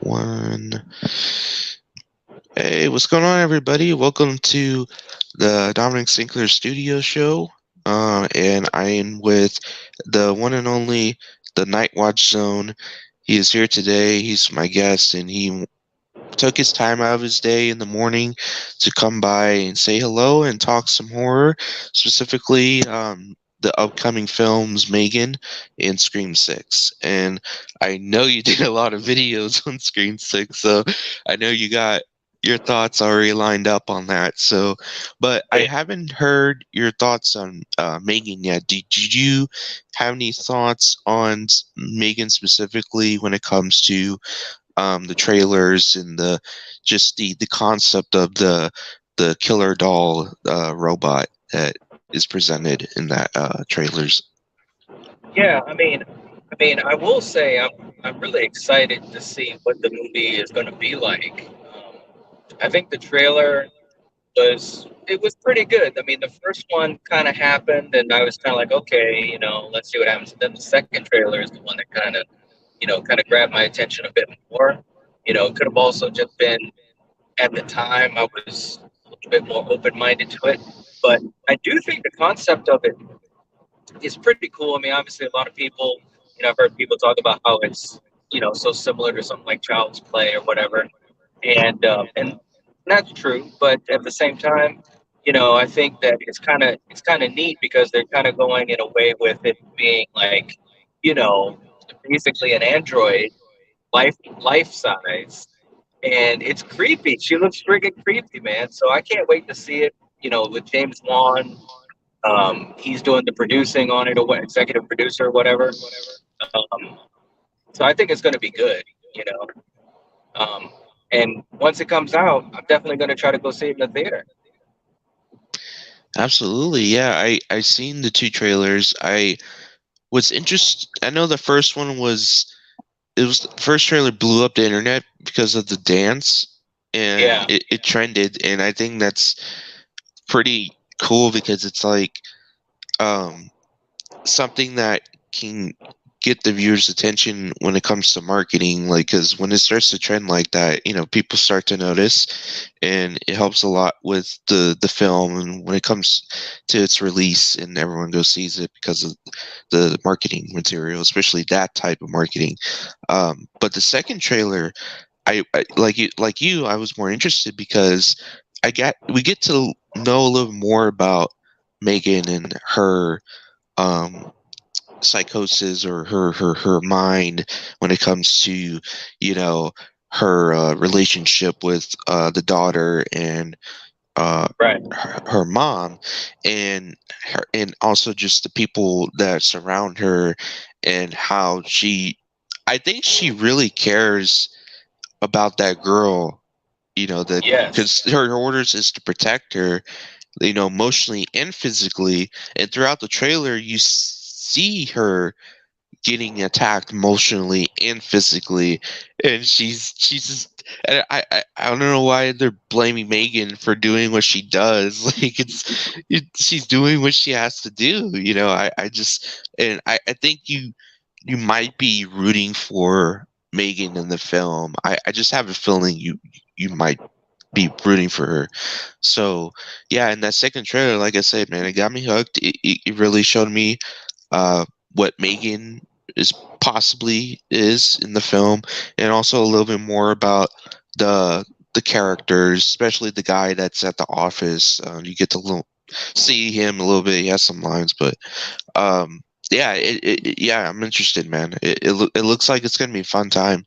One. Hey, what's going on, everybody? Welcome to the Dominic Sinclair Studio Show. And I am with the one and only the NightWatch Zone. He is here today. He's my guest, and he took his time out of his day in the morning to come by and say hello and talk some horror, specifically the upcoming films Megan and Scream 6. And I know you did a lot of videos on Scream 6, so I know you got your thoughts already lined up on that. So, but I haven't heard your thoughts on Megan yet. Did you have any thoughts on Megan specifically when it comes to the trailers and the concept of the killer doll robot that is presented in that trailers? Yeah, I will say I'm really excited to see what the movie is going to be like. I think the trailer was pretty good. I mean, the first one kind of happened, and I was kind of like, okay, let's see what happens. And then the second trailer is the one that kind of grabbed my attention a bit more. It could have also just been at the time I was a little bit more open minded to it, but I do think the concept of it is pretty cool. I mean, obviously, a lot of people, I've heard people talk about how it's, so similar to something like Child's Play or whatever, and that's true. But at the same time, I think that it's kind of neat because they're kind of going in a way with it being like, you know, basically an android life size, and it's creepy. She looks friggin' creepy, man. So I can't wait to see it. With James Wan, he's doing the producing on it, or what, executive producer or whatever. Um, so I think it's going to be good, you know. Um, and once it comes out, I'm definitely going to try to go see it in the theater. Absolutely, yeah. I seen the two trailers. I was interested. I know the first one was it was the first trailer blew up the internet because of the dance, and Yeah, it trended, and I think that's pretty cool because it's like um something that can get the viewers' attention when it comes to marketing. Like, because when it starts to trend like that, people start to notice, and it helps a lot with the film. And when it comes to its release, and everyone goes sees it because of the marketing material, especially that type of marketing. But the second trailer, I like you, I was more interested because we get to know a little more about Megan and her um psychosis, or her mind, when it comes to you know her relationship with the daughter, and right. her mom, and and also just the people that surround her, and how I think she really cares about that girl, that Yes. because her orders is to protect her, emotionally and physically. And throughout the trailer, you see her getting attacked emotionally and physically, and she's just. And I don't know why they're blaming Megan for doing what she does. Like, she's doing what she has to do. I just, and I think you might be rooting for Megan in the film. I just have a feeling you might be rooting for her. So yeah, in that second trailer, like I said, man, it got me hooked. It really showed me uh, what Megan is possibly is in the film, and also a little bit more about the the characters, especially the guy that's at the office. You get to see him a little bit. He has some lines, but um, yeah, yeah, I'm interested, man. It looks like it's gonna be a fun time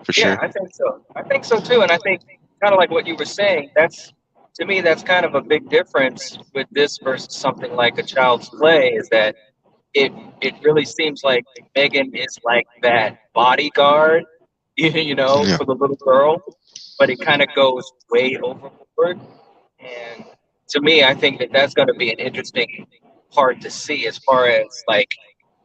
for Yeah, sure. I think so. I think so too. And I think kind of like what you were saying, to me, that's kind of a big difference with this versus something like a Child's Play, is that it it really seems like Megan is like that bodyguard, Yeah. for the little girl, but it kind of goes way overboard. And to me, I think that that's going to be an interesting part to see as far as like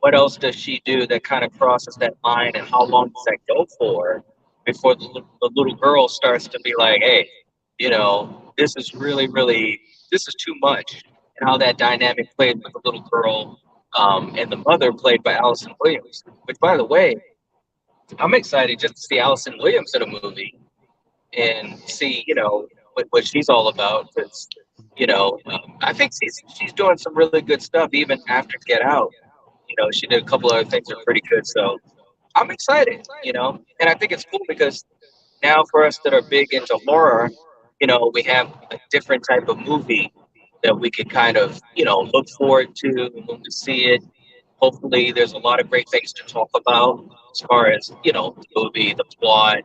what else does she do that kind of crosses that line, and how long does that go for before the little girl starts to be like, hey, this is really, this is too much. And how that dynamic played with the little girl, and the mother played by Allison Williams, which, by the way, I'm excited just to see Allison Williams in a movie and see, what she's all about. Because, I think she's doing some really good stuff even after Get Out. She did a couple other things that are pretty good. So I'm excited, and I think it's cool because now for us that are big into horror, we have a different type of movie that we can kind of, look forward to when we see it. Hopefully, there's a lot of great things to talk about as far as, the movie, the plot,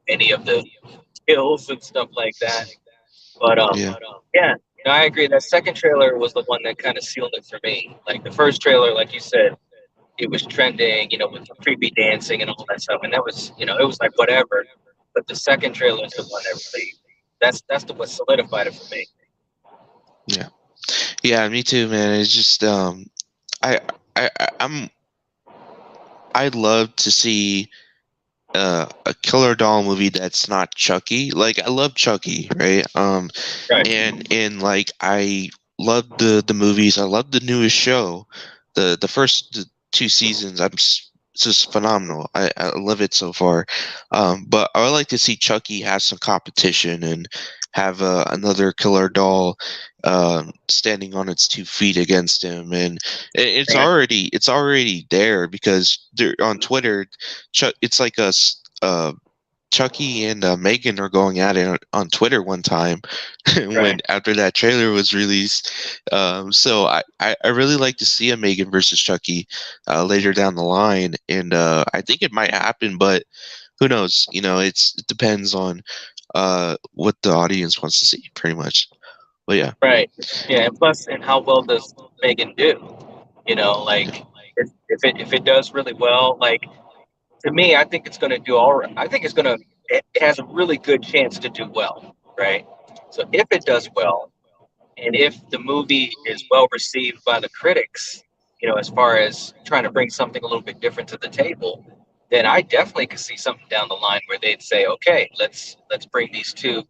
any of the kills and stuff like that. But Yeah. yeah, I agree. That second trailer was the one that kind of sealed it for me. Like the first trailer, like you said, it was trending, with the creepy dancing and all that stuff, and that was, it was like whatever. But the second trailer is the one that really, that's the what solidified it for me. Yeah. Yeah, me too, man. It's just I I'm I'd love to see a killer doll movie that's not Chucky. Like I love Chucky, right? Right, And like I love the movies. I love the newest show. The first two seasons, it's just phenomenal. I love it so far. But I would like to see Chucky have some competition and have another killer doll standing on its 2 feet against him, and right, it's already there because they're on Twitter. It's like Chucky and Megan are going at it on Twitter one time when right, after that trailer was released. So I really like to see a Megan versus Chucky later down the line, and I think it might happen, but who knows? It depends on what the audience wants to see, pretty much. But yeah, right. Yeah, and plus, and how well does Megan do? yeah, Like if it does really well, like to me, I think it's going to do all right. I think it has a really good chance to do well, right? So if it does well, and if the movie is well received by the critics, as far as trying to bring something a little bit different to the table, then I definitely could see something down the line where they'd say, okay, let's bring these two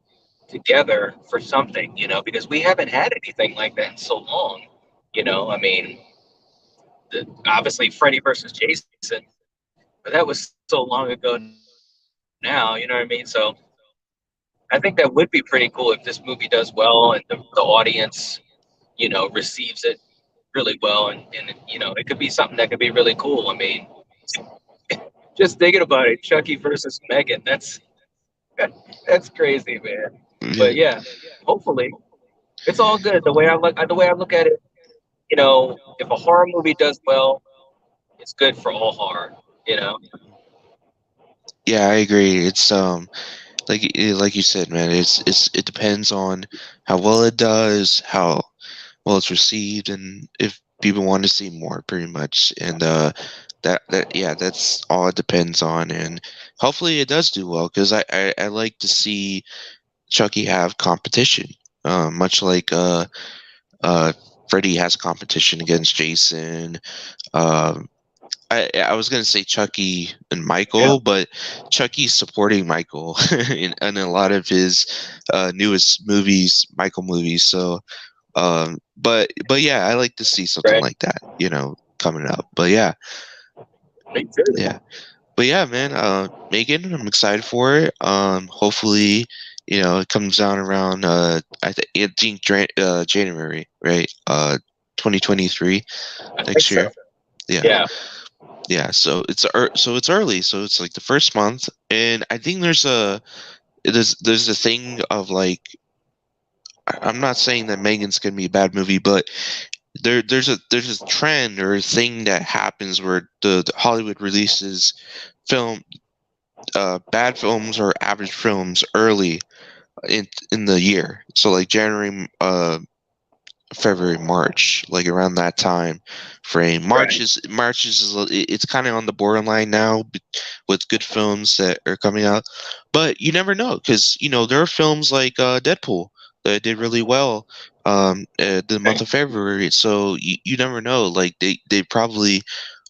together for something, because we haven't had anything like that in so long. I mean, obviously Freddy versus Jason, but that was so long ago now. You know what I mean? So I think that would be pretty cool if this movie does well and the audience, receives it really well, and it could be something that could be really cool. I mean, just thinking about it, Chucky versus Megan, that's crazy, man. yeah, But yeah, hopefully it's all good. The way I look at it, if a horror movie does well, it's good for all horror. You know, yeah. I agree. It's like you said, man. It depends on how well it does, how well it's received, and if people want to see more, pretty much. And that yeah, that's all it depends on. And hopefully it does do well because I like to see Chucky have competition, much like uh Freddy has competition against Jason. Um, I was gonna say Chucky and yeah, Michael, but Chucky's supporting Michael in a lot of his newest movies, Michael movies. So, but yeah, I like to see something right. like that, coming up. But yeah, Me too. yeah, but yeah, man. Megan, I'm excited for it. Hopefully, it comes out around I think January, right? 2023 I think next so. year. Yeah. Yeah, Yeah, so it's early, so it's like the first month, and I think there's a thing of like I'm not saying that Megan's gonna be a bad movie, but there's a trend or a thing that happens where the Hollywood releases film bad films or average films early in the year, so like January, February, March, like around that time frame. right. It's kind of on the borderline now with good films that are coming out, but you never know because there are films like Deadpool that did really well the month Right. of February. So you never know. Like they probably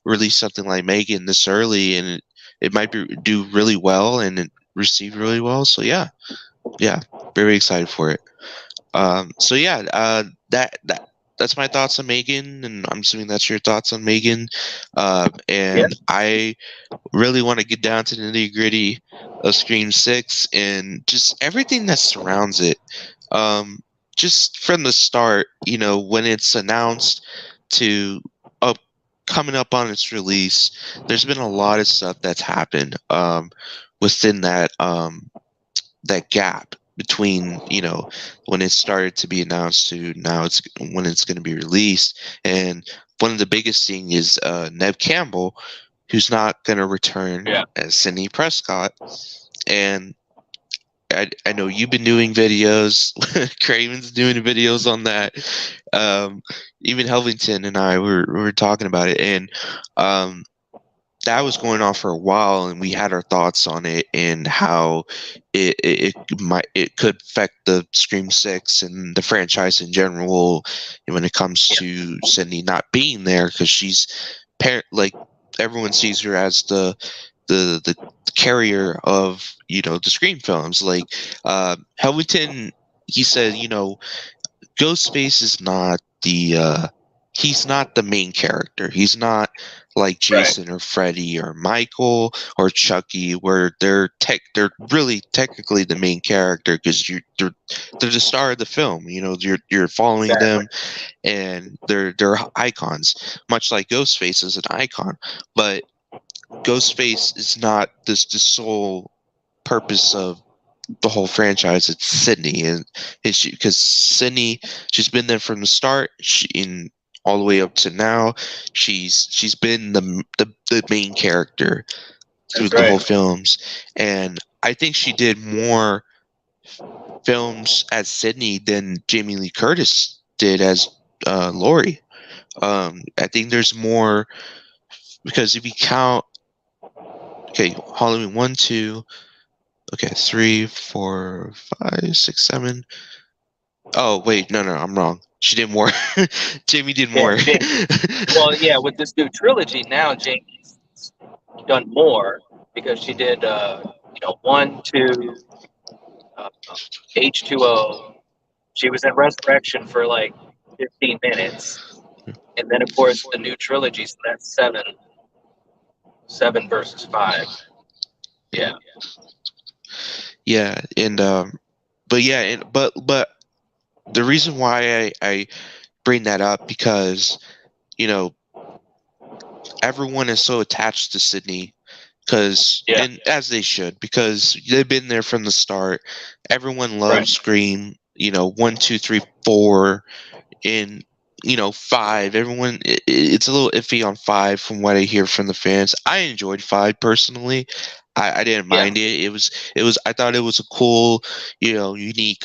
release something like Megan this early and it might do really well and it receive really well. So yeah, very excited for it. So yeah, that that's my thoughts on Megan, and I'm assuming that's your thoughts on Megan. Yeah, And I really want to get down to the nitty gritty of Scream 6 and just everything that surrounds it. Um, just from the start, when it's announced to up coming up on its release, there's been a lot of stuff that's happened within that gap between when it started to be announced to now it's when it's going to be released. And one of the biggest thing is Nev Campbell, who's not going to return yeah, as Sidney Prescott. And I know you've been doing videos. Craven's doing videos on that. Um, Even Helvington and I were talking about it, and um, that was going on for a while, and we had our thoughts on it and how it could affect the Scream 6 and the franchise in general when it comes to Sydney not being there, because she's like everyone sees her as the carrier of the Scream films. Like Helvington, he said, Ghostface is not he's not the main character. He's not like right. Jason or Freddy or Michael or Chucky, where they're really technically the main character, because they're the star of the film. You're following Exactly. them, and they're icons, much like Ghostface is an icon. But Ghostface is not the sole purpose of the whole franchise. It's Sydney, and because Sydney, she's been there from the start. She in all the way up to now. She's been the main character through That's the whole right. films, and I think she did more films as Sydney than Jamie Lee Curtis did as Laurie. I think there's more, because if you count, okay, Halloween 1, 2, okay, 3, 4, 5, 6, 7. Oh wait, no, I'm wrong. She did more. Jamie did Yeah, more. well, yeah, with this new trilogy now, Jamie's done more because she did, one, two, H2O. She was in Resurrection for like 15 minutes, and then of course the new trilogy, so that's seven, seven versus five. Yeah, Yeah, yeah, and but yeah, but the reason why I bring that up, because you know everyone is so attached to Sydney, because yeah, and as they should, because they've been there from the start. Everyone right. loves Scream. 1, 2, 3, 4, and 5. Everyone, it's a little iffy on 5 from what I hear from the fans. I enjoyed 5 personally. I didn't Yeah, mind it. It was I thought it was a cool, unique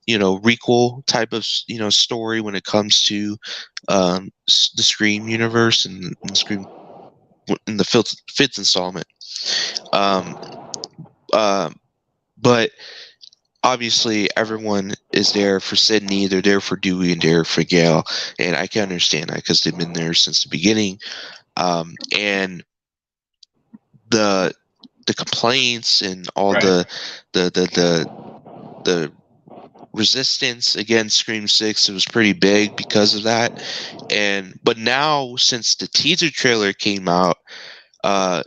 requel type of story when it comes to the Scream universe, and Scream in the fifth installment. Um, um, but obviously everyone is there for Sydney. They're there for Dewey and they're for Gail, and I can understand that because they've been there since the beginning. And the the complaints and all right. the resistance against Scream 6, it was pretty big because of that. And but now, since the teaser trailer came out, uh,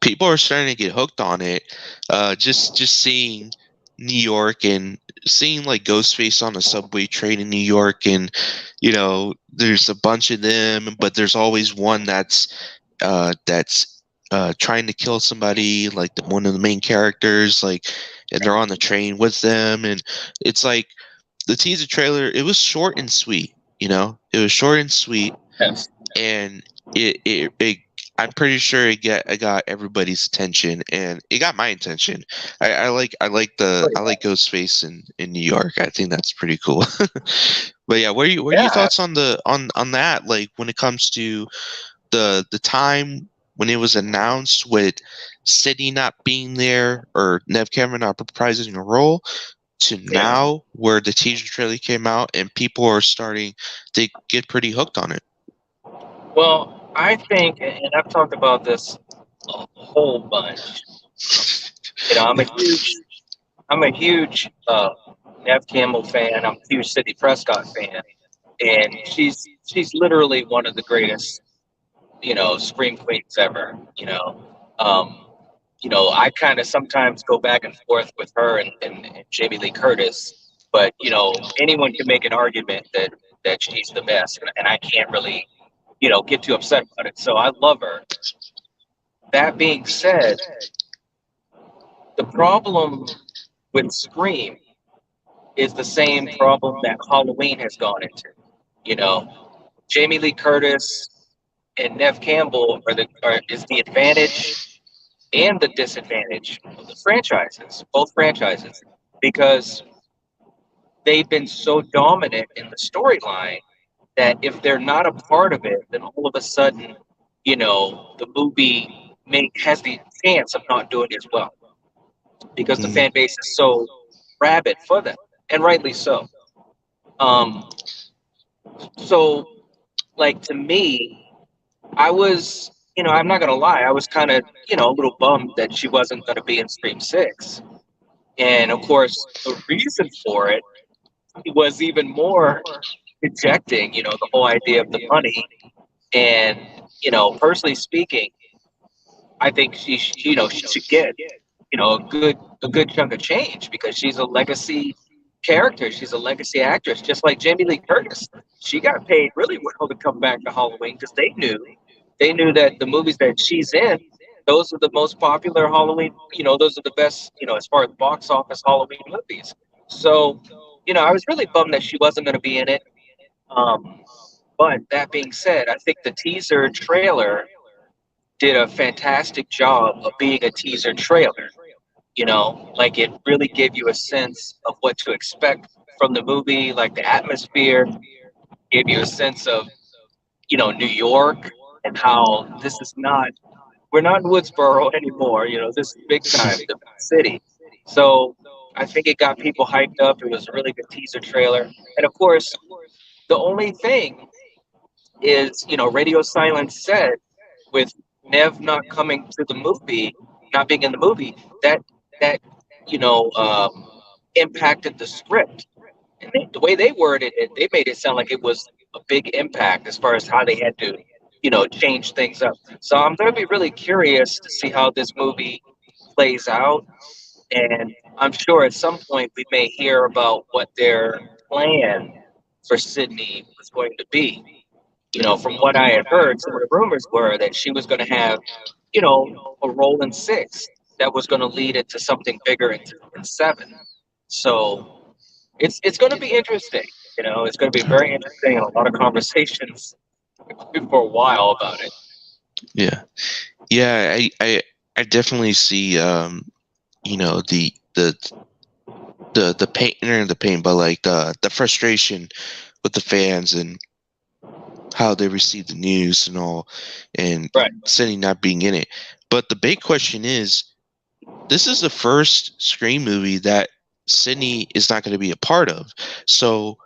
people are starting to get hooked on it. Just seeing New York and seeing like Ghostface on a subway train in New York, and there's a bunch of them, but there's always one that's trying to kill somebody, like one of the main characters, like, and they're on the train with them, and it's like the teaser trailer. It was short and sweet. It was short and sweet, Yes. and it I'm pretty sure it got everybody's attention, and it got my attention. I like Ghostface in New York. I think that's pretty cool. But yeah, what are your Yeah. thoughts on on that? Like when it comes to the time when it was announced, with Sydney not being there or Nev Cameron not reprising a role, to Yeah. now where the teaser trailer came out and people are starting to get pretty hooked on it. Well, I think, and I've talked about this a whole bunch. I'm a huge, I'm a huge Nev Campbell fan. I'm a huge Sidney Prescott fan. and she's literally one of the greatest, scream queens ever. Um, I kind of sometimes go back and forth with her and Jamie Lee Curtis, but anyone can make an argument that she's the best, and I can't really get too upset about it. So I love her. That being said, the problem with Scream is the same problem that Halloween has gone into. You know, Jamie Lee Curtis and Nev Campbell is the advantage and the disadvantage of the franchises, both franchises, because they've been so dominant in the storyline that if they're not a part of it, then all of a sudden, the movie has the chance of not doing as well because the Mm, fan base is so rabid for them, and rightly so. Um, so, like to me, I was, I'm not gonna lie, I was kind of, a little bummed that she wasn't gonna be in Scream Six, and of course, the reason for it was even more rejecting, the whole idea of the money. And, personally speaking, I think she should get, a good chunk of change because she's a legacy character. She's a legacy actress, just like Jamie Lee Curtis. She got paid really well to come back to Halloween because they knew that the movies that she's in, those are the most popular Halloween. Those are the best. As far as box office Halloween movies. So, I was really bummed that she wasn't going to be in it. Um, but that being said, I think the teaser trailer did a fantastic job of being a teaser trailer. Like it really gave you a sense of what to expect from the movie, like the atmosphere, gave you a sense of, New York and how this is not, we're not in Woodsboro anymore. This is big time, the city. So I think it got people hyped up. It was a really good teaser trailer. And of course, the only thing is, Radio Silence said with Nev not coming to the movie, not being in the movie, that you know impacted the script. And the way they worded it, they made it sound like it was a big impact as far as how they had to, change things up. So I'm going to be really curious to see how this movie plays out, and I'm sure at some point we may hear about what their plan for Sydney was going to be. From what I had heard, some of the rumors were that she was going to have, a role in six that was going to lead into something bigger in seven. So it's going to be interesting. It's going to be very interesting and a lot of conversations for a while about it. yeah, yeah. I definitely see the pain, not the pain, but like the frustration with the fans and how they receive the news and all, and Right. Cindy not being in it. But the big question is, this is the first Scream movie that Sydney is not going to be a part of. So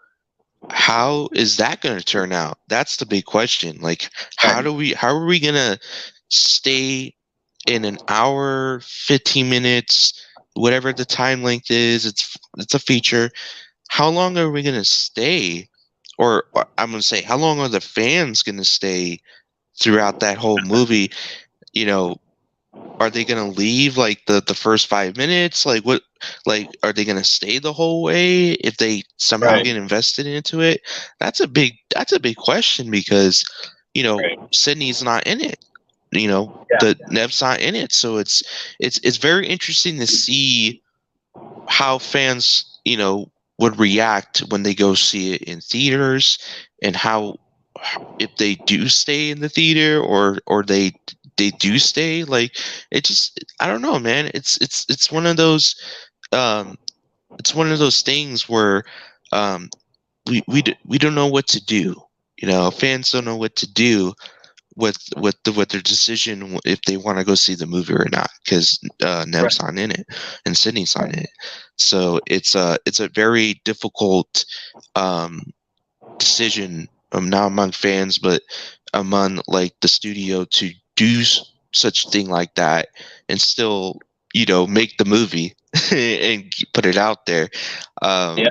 how is that going to turn out? That's the big question. Like, Right. how are we going to stay in an hour, 15 minutes, whatever the time length is? It's a feature. How long are we going to stay? Or I'm going to say, how long are the fans going to stay throughout that whole movie? You know, are they gonna leave like the first 5 minutes? Like what? Like are they gonna stay the whole way if they somehow Right. get invested into it? That's a big question because Right. Sydney's not in it. Yeah. The Nev's not in it, so it's very interesting to see how fans would react when they go see it in theaters, and how if they do stay in the theater or they do stay. Like it just, I don't know, man. It's one of those um it's one of those things where um we don't know what to do. Fans don't know what to do with their decision if they want to go see the movie or not, because Right. Nev's not in it and Sydney's not in it. So it's a very difficult um decision, not among fans, but among like the studio to do such thing like that and still make the movie. and put it out there. Yeah,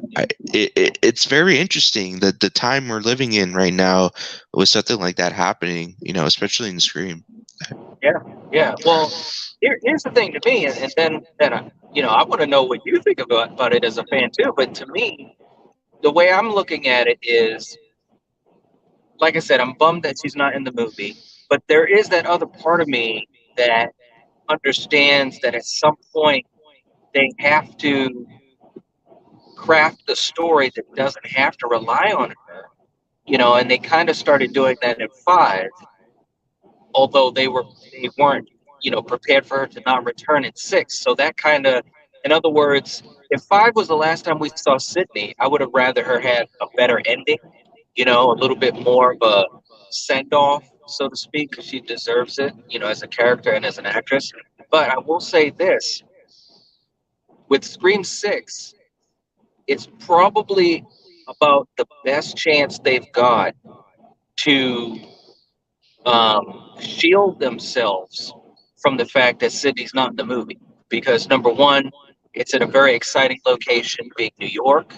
It's very interesting that the time we're living in right now with something like that happening, especially in Scream. yeah, yeah. Well, here's the thing to me, and then I want to know what you think about it as a fan too. But to me, the way I'm looking at it is, like I said, I'm bummed that she's not in the movie, but there is that other part of me that understands that at some point they have to craft a story that doesn't have to rely on her, and they kind of started doing that in five, although they weren't, prepared for her to not return in six. So that kind of, in other words, if five was the last time we saw Sydney, I would have rather her had a better ending, a little bit more of a send off, so to speak, because she deserves it, as a character and as an actress. But I will say this: with Scream Six, it's probably about the best chance they've got to shield themselves from the fact that Sydney's not in the movie. Because number one, it's in a very exciting location, being New York.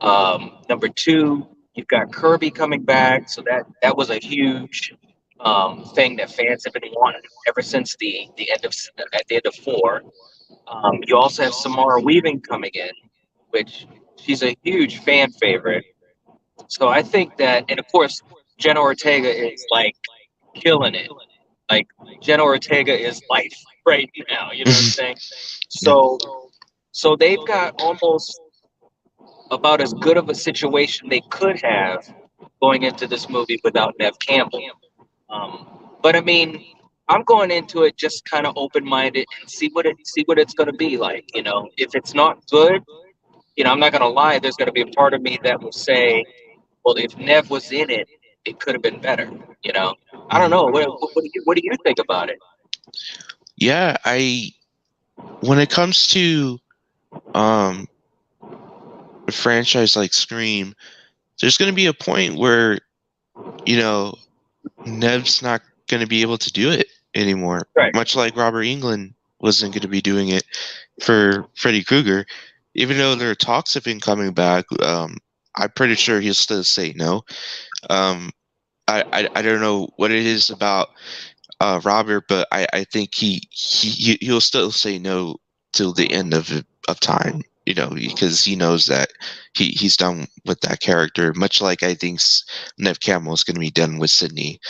Number two, you've got Kirby coming back, so that was a huge thing that fans have been wanting ever since the end of at the end of four. You also have Samara Weaving coming in, which she's a huge fan favorite. So I think that, and of course, Jenna Ortega is like killing it. Like Jenna Ortega is life right now. You know what I'm saying? Yeah. So they've got almost about as good of a situation they could have going into this movie without Nev Campbell. But I mean, I'm going into it just kind of open minded and see what it's going to be like. If it's not good, I'm not going to lie. There's going to be a part of me that will say, well, if Nev was in it, it could have been better. You know, I don't know. What do you think about it? Yeah, when it comes to um a franchise like Scream, there's going to be a point where you know Nev's not going to be able to do it anymore. Right. Much like Robert Englund wasn't going to be doing it for Freddy Krueger, even though there are talks of him coming back. I'm pretty sure he'll still say no. Um, I don't know what it is about Robert, but I think he'll still say no till the end of time. Because he knows that he's done with that character. Much like I think Nev Campbell is going to be done with Sydney.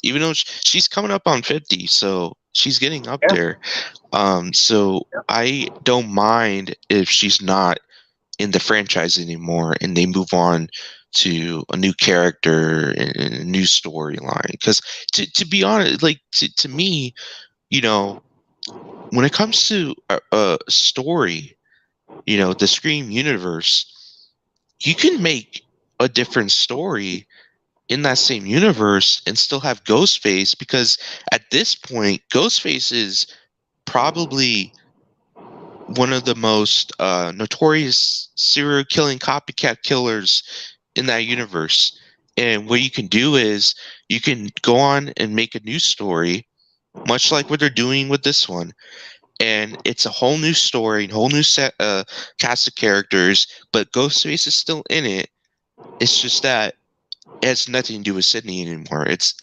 Even though she's coming up on 50, so she's getting up Yeah. there. So I don't mind if she's not in the franchise anymore and they move on to a new character and a new storyline. Because to be honest, like to me, you know, when it comes to a story, the Scream universe, you can make a different story in that same universe and still have Ghostface, because at this point, Ghostface is probably one of the most notorious serial killing copycat killers in that universe. And what you can do is you can go on and make a new story, much like what they're doing with this one. And it's a whole new story, whole new set cast of characters, but Ghostface is still in it. It's just that it has nothing to do with Sydney anymore. It's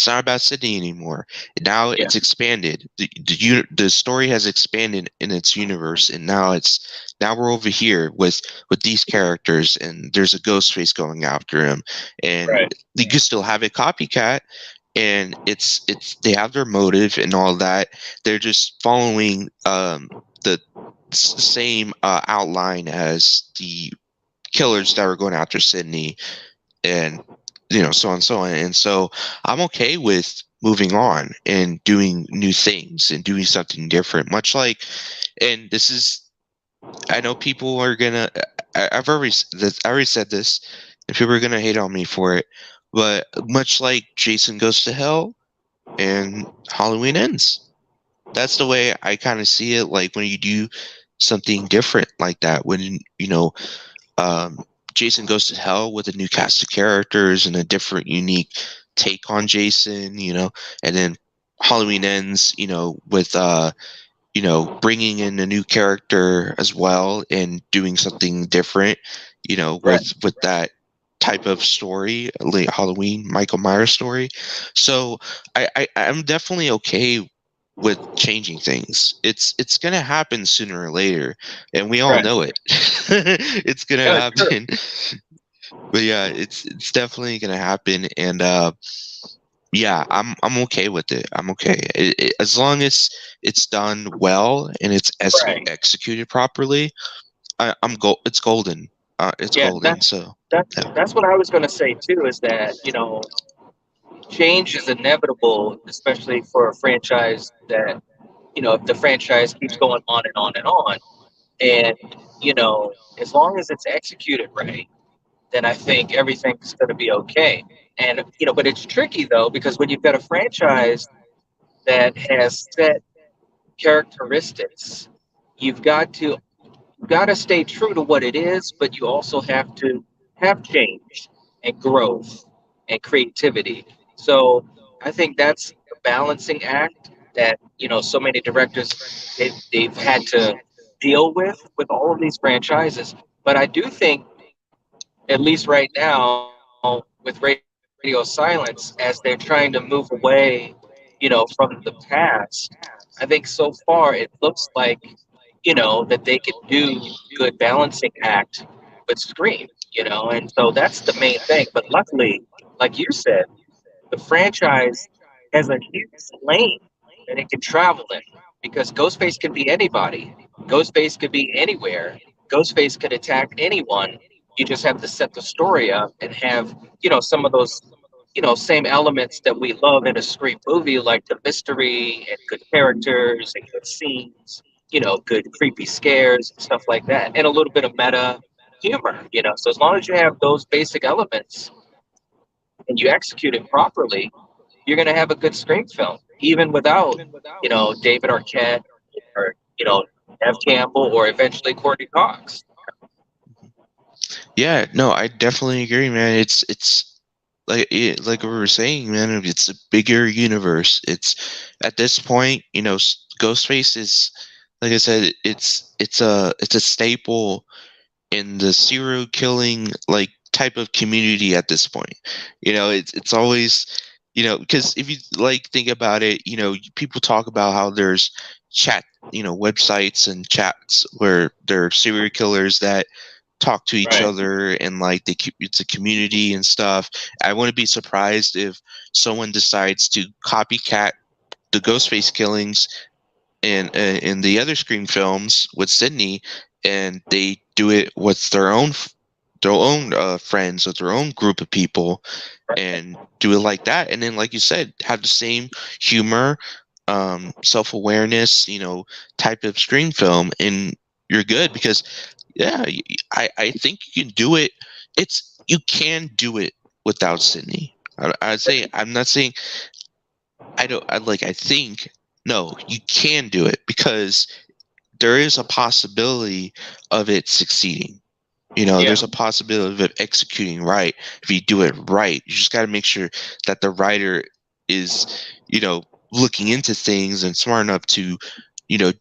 not about Sydney anymore. Now Yeah. it's expanded. The story has expanded in its universe, and now we're over here with these characters, and there's a ghost face going after him, and Right. you can still have a copycat, and it's they have their motive and all that. They're just following the same outline as the killers that were going after Sydney, and so on and so on. And so I'm okay with moving on and doing new things and doing something different, much like, and this is, I know people are gonna, I already said this, and people are gonna hate on me for it, but much like Jason Goes to Hell and Halloween Ends, that's the way I kind of see it. Like when you do something different like that, when um, Jason Goes to Hell with a new cast of characters and a different, unique take on Jason, and then Halloween Ends, with bringing in a new character as well and doing something different, Right. with that type of story, like Halloween Michael Myers story. So I'm definitely okay with changing things. It's gonna happen sooner or later, and we all Right. know it. It's gonna Yeah, sure. happen. But yeah, it's definitely gonna happen, and yeah, I'm okay with it. I'm okay as long as it's done well and it's Right. executed properly. It's golden. It's Yeah, golden. So that's yeah. that's what I was going to say too. Is that change is inevitable, especially for a franchise that if the franchise keeps going on and on and on, and as long as it's executed right, then I think everything's going to be okay. And but it's tricky though because when you've got a franchise that has set characteristics, you've got to stay true to what it is, but you also have to have change and growth and creativity. So I think that's the balancing act that so many directors they've had to deal with all of these franchises. But I do think, at least right now, with Radio Silence, as they're trying to move away, from the past, I think so far it looks like that they can do good balancing act with Scream, and so that's the main thing. But luckily, like you said, the franchise has a huge lane that it can travel in because Ghostface can be anybody. Ghostface could be anywhere. Ghostface could attack anyone. You just have to set the story up and have, some of those, same elements that we love in a Scream movie, like the mystery and good characters and good scenes, good creepy scares and stuff like that, and a little bit of meta humor. So as long as you have those basic elements and you execute it properly, you're going to have a good Scream film, even without, David Arquette or, Nev Campbell or eventually Courtney Cox. Yeah, no, I definitely agree, man. It's like we were saying, man. It's a bigger universe. It's at this point, Ghostface is, like I said, it's a staple in the serial killing like type of community at this point. It's always, because if you like think about it, people talk about how there's chat, websites and chats where there are serial killers that talk to each Right, other, and like it's a community and stuff. I wouldn't be surprised if someone decides to copycat the Ghostface killings in the other Scream films with Sydney, and they do it with their own friends, with their own group of people, right, and do it like that. And then, like you said, have the same humor, self-awareness, type of Scream film, and you're good. Because yeah, I think you can do it. You can do it without Sydney. I'd say, I'm not saying I think, no, you can do it because there is a possibility of it succeeding. yeah, There's a possibility of it executing right. If you do it right, you just got to make sure that the writer is, looking into things and smart enough to,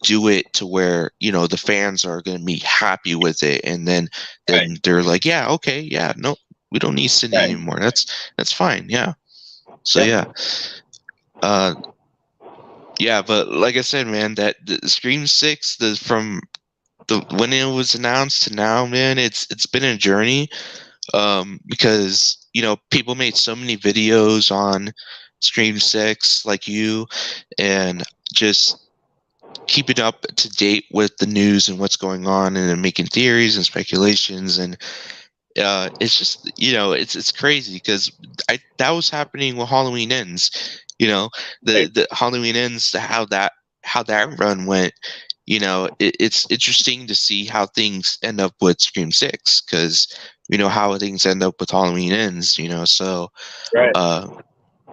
do it to where, the fans are going to be happy with it. And then, right, they're like, yeah, okay, yeah, no, we don't need Sydney right, anymore. That's fine. Yeah. So yeah, yeah. Uh, yeah, but like I said, man, that the Scream 6, from the when it was announced to now, man, it's been a journey. Because people made so many videos on Scream 6, like you, and just keeping up to date with the news and what's going on, and then making theories and speculations. And it's just, it's crazy because I that was happening with Halloween Ends. right, The Halloween Ends, how that run went. It's interesting to see how things end up with Scream 6, because we know how things end up with Halloween Ends. So, right. uh,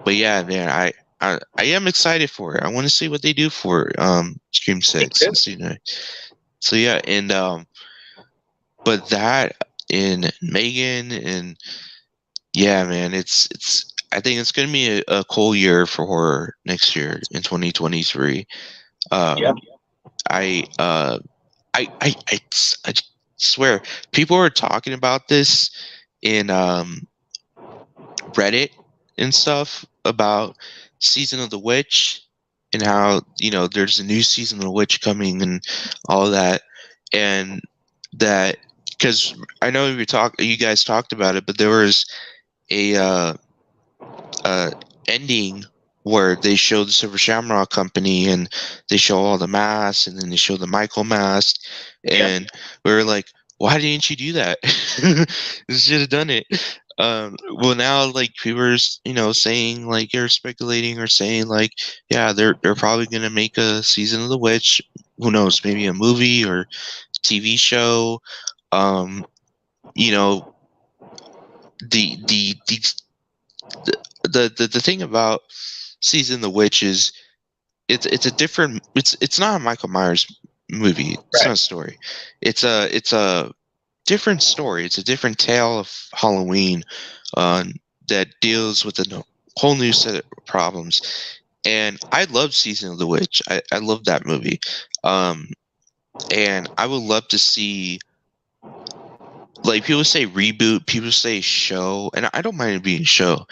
but yeah, man, I am excited for it. I want to see what they do for Scream Me 6. too. So yeah, and but that in Megan, and yeah, man, it's I think it's gonna be a cool year for horror next year in 2023. Yeah, Um, I I swear people are talking about this in Reddit and stuff about season of the witch and how there's a new season of the witch coming and all that, and that because I know you guys talked about it, but there was a uh ending where they show the Silver Shamrock Company and they show all the masks and then they show the Michael mask, Yeah. and we were like, why didn't you do that? You should have done it. Well, now like people are saying, like, you're speculating or saying like, yeah, they're probably gonna make a season of the witch. Who knows? Maybe a movie or TV show. Um, you know, the the thing about season of the witch is it's a different it's not a Michael Myers movie. It's not Right. a story. It's a different story. It's a different tale of Halloween, uh, that deals with a whole new set of problems. And I love Season of the Witch. I love that movie. Um, and I would love to see, like, people say reboot, people say show, and I don't mind it being show,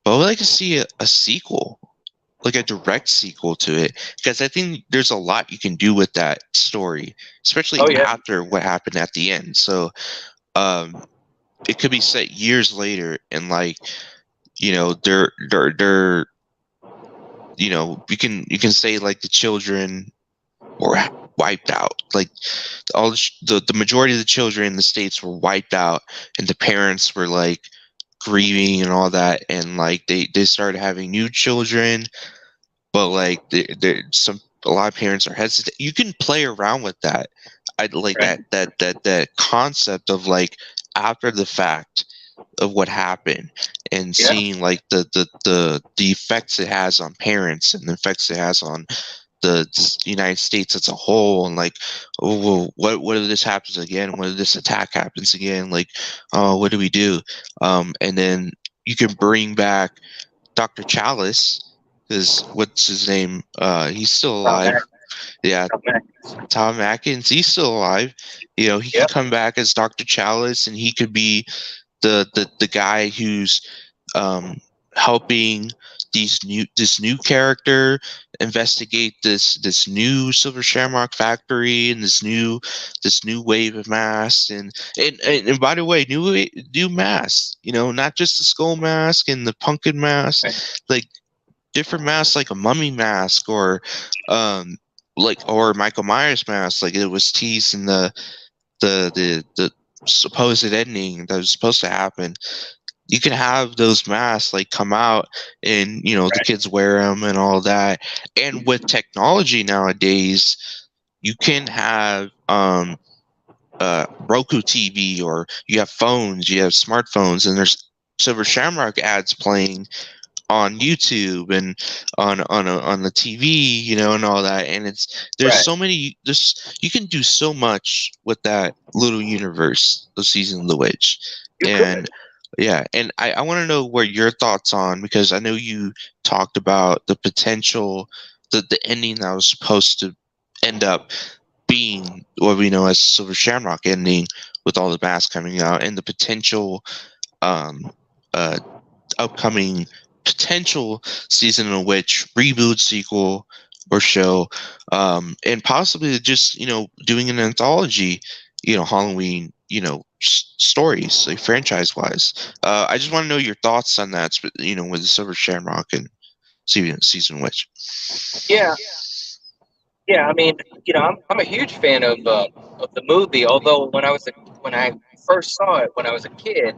but I would like to see a sequel, like a direct sequel to it, because I think there's a lot you can do with that story, especially Oh yeah. after what happened at the end. So, um, it could be set years later, and like, they're you can say like the children were wiped out, like all the majority of the children in the states were wiped out, and the parents were like grieving and all that, and like they started having new children, but like some a lot of parents are hesitant. You can play around with that. I like Right. that concept of like after the fact of what happened, and Yeah. seeing like the effects it has on parents and the effects it has on the United States as a whole, and like, oh, well, what if this happens again? What if this attack happens again? Like, oh, what do we do? And then you can bring back Dr. Chalice, because what's his name? He's still Tom alive. Hanks. Yeah, Tom Hanks. Tom Atkins. He's still alive. He could Yep. come back as Dr. Chalice, and he could be the guy who's um, helping this new character investigate this new Silver Shamrock factory and this new wave of masks, and by the way, new masks, not just the skull mask and the pumpkin mask, Right. like different masks, like a mummy mask, um or Michael Myers mask, like it was teased in the supposed ending that was supposed to happen. You can have those masks like come out, and the Right. kids wear them and all that. And with technology nowadays, you can have Roku TV, or you have phones, you have smartphones, and there's Silver Shamrock ads playing on YouTube and on the TV, and all that. And there's Right. so many. You can do so much with that little universe of Season of the Witch, You and could. yeah. And I want to know what your thoughts on, because I know you talked about the potential, the ending that was supposed to end up being what we know as Silver Shamrock ending, with all the masks coming out, and the potential um uh upcoming potential season in which reboot, sequel, or show, and possibly just doing an anthology, Halloween, stories, like franchise wise. I just want to know your thoughts on that, with the Silver Shamrock and season witch. Yeah. Yeah. I mean, I'm a huge fan of the movie. Although when I first saw it when I was a kid,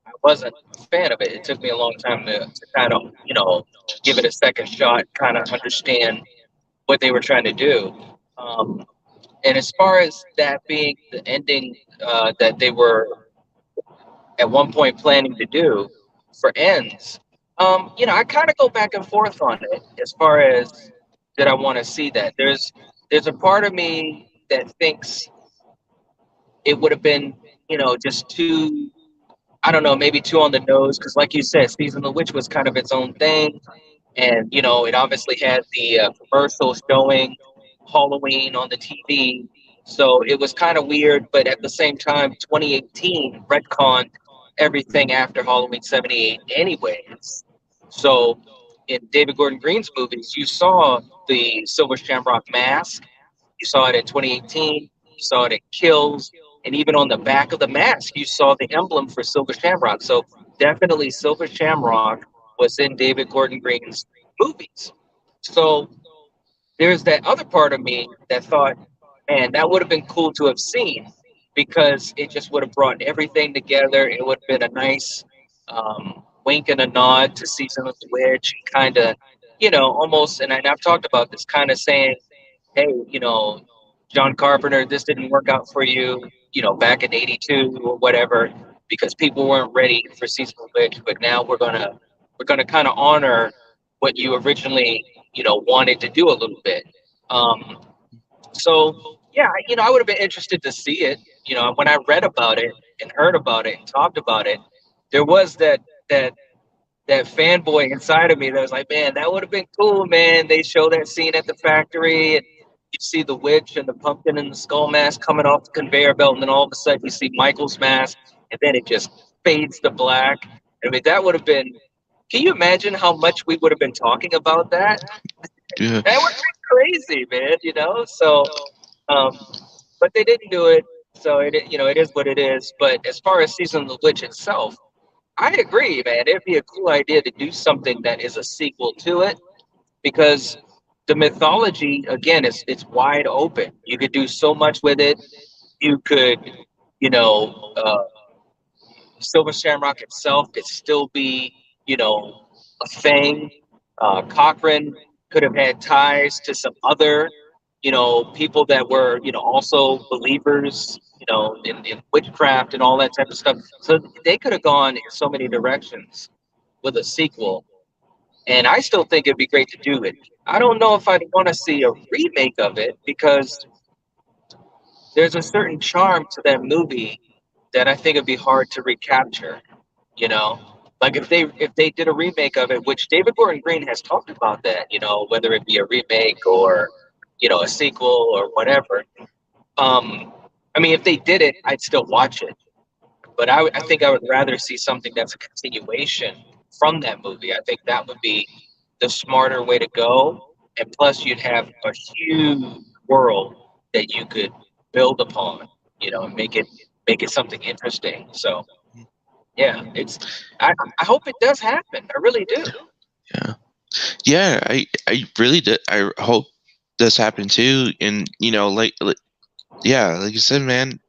I wasn't a fan of it. It took me a long time to kind of give it a second shot, kind of understand what they were trying to do. Um, and as far as that being the ending that they were at one point planning to do for ends, I kind of go back and forth on it as far as that I want to see that. There's a part of me that thinks it would have been, just too, I don't know, maybe too on the nose because, like you said, Season of the Witch was kind of its own thing, and it obviously had the commercial showing Halloween on the TV. So it was kind of weird, but at the same time, 2018 retconned everything after Halloween 78 anyways. So in David Gordon Green's movies, you saw the Silver Shamrock mask. You saw it in 2018. You saw it in Kills. And even on the back of the mask, you saw the emblem for Silver Shamrock. So definitely Silver Shamrock was in David Gordon Green's movies. So there's that other part of me that thought, man, that would have been cool to have seen because it just would have brought everything together. It would have been a nice wink and a nod to Season of the Witch, kind of, almost. And I've talked about this, kind of saying, hey, John Carpenter, this didn't work out for you, back in '82 or whatever, because people weren't ready for Season of the Witch. But now we're gonna kind of honor what you originally, wanted to do a little bit. Um, so yeah, I would have been interested to see it. When I read about it and heard about it and talked about it, there was that that fanboy inside of me that was like, man, that would have been cool, man. They show that scene at the factory, and you see the witch and the pumpkin and the skull mask coming off the conveyor belt, and then all of a sudden you see Michael's mask, and then it just fades to black. I mean, that would have been. Can you imagine how much we would have been talking about that? Yeah. That would be crazy, man. So, um, but they didn't do it. So it is what it is. But as far as Season of the Witch itself, I agree, man. It'd be a cool idea to do something that is a sequel to it because the mythology, again, is it's wide open. You could do so much with it. You could, you know, uh, Silver Shamrock himself could still be, a thing. Cochrane could have had ties to some other, people that were, also believers, in witchcraft and all that type of stuff. So they could have gone in so many directions with a sequel. And I still think it'd be great to do it. I don't know if I'd want to see a remake of it because there's a certain charm to that movie that I think it'd be hard to recapture. You know, like if they did a remake of it, which David Gordon Green has talked about that. Whether it be a remake or a sequel or whatever. I mean, if they did it, I'd still watch it. But I think I would rather see something that's a continuation from that movie. I think that would be the smarter way to go. And plus, you'd have a huge world that you could build upon, and make it something interesting. So yeah, I hope it does happen. I really do. Yeah. Yeah, I really did. I hope this happen too. And yeah, like you said, man,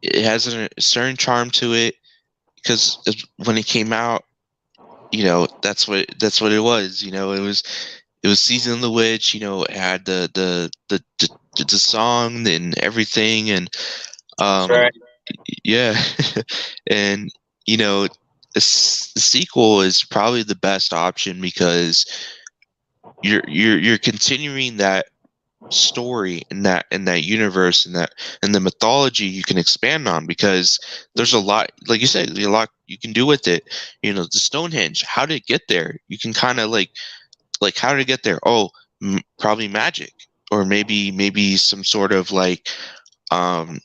it has a certain charm to it because when it came out, that's what it was. It was Season of the Witch. It had the song and everything, and That's um right. yeah, and you know the sequel is probably the best option because you're continuing that story in that universe and the mythology you can expand on because there's a lot, like you said, a lot you can do with it. The Stonehenge, how did it get there? You can kind of like how did it get there? Oh, probably magic, or maybe some sort of like um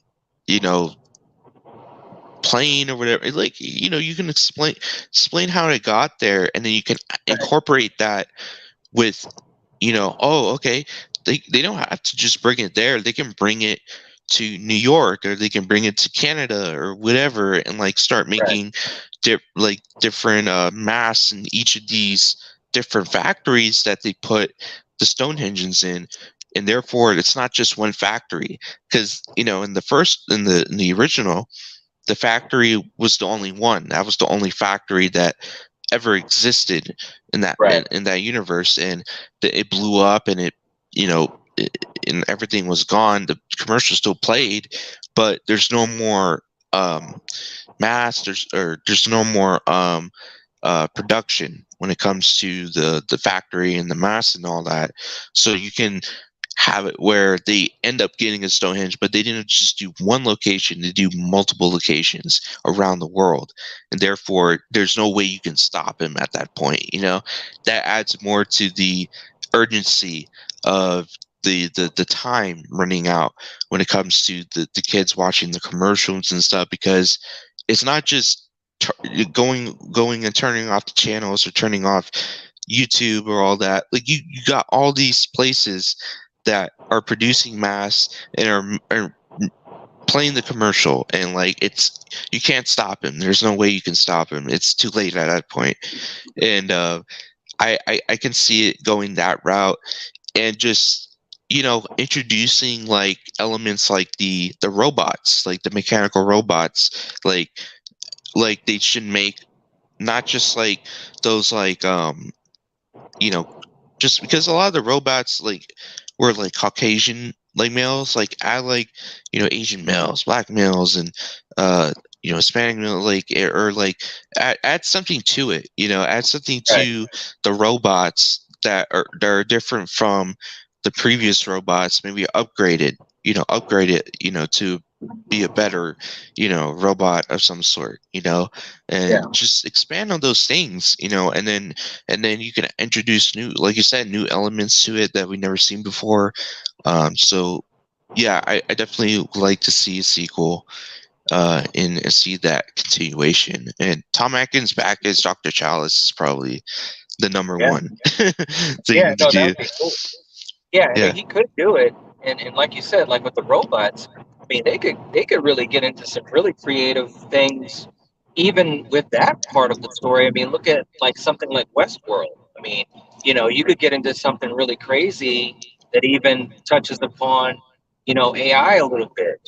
you know plane or whatever. Like you can explain how it got there, and then you can incorporate that with oh, okay, they don't have to just bring it there. They can bring it to New York, or they can bring it to Canada or whatever, and like start Right. making different masks in each of these different factories that they put the Stonehenges in. And therefore it's not just one factory, because in the original, the factory was the only one. That was the only factory that ever existed in that Right. in that universe, and it blew up, and and everything was gone. The commercial still played, but there's no more mass. There's no more production when it comes to the factory and the mass and all that. So you can have it where they end up getting a Stonehenge, but they didn't just do one location, they do multiple locations around the world. And therefore, there's no way you can stop him at that point. That adds more to the urgency of the time running out when it comes to the kids watching the commercials and stuff, because it's not just going and turning off the channels or turning off YouTube or all that. Like you got all these places that are producing mass and are playing the commercial, and like it's you can't stop him. There's no way you can stop him. It's too late at that point. And I can see it going that route, and just introducing like elements like the robots, like the mechanical robots, like they should make not just like those like you know just because a lot of the robots like were like Caucasian like males, like add like Asian males, black males, and uh Hispanic male, like or like add something to it, add something Right. to the robots that are different from the previous robots, maybe upgrade it, to be a better robot of some sort, and Yeah. just expand on those things, and then you can introduce new, like you said, new elements to it that we never seen before. So yeah, I definitely would like to see a sequel, and see that continuation. And Tom Atkins back as Dr. Chalice is probably the number Yeah. one Yeah. thing to No, that do. would be cool. Yeah, I Yeah, mean, he could do it, and like you said, like with the robots, I mean, they could really get into some really creative things, even with that part of the story. I mean, look at like something like Westworld. I mean, you could get into something really crazy that even touches upon, AI a little bit,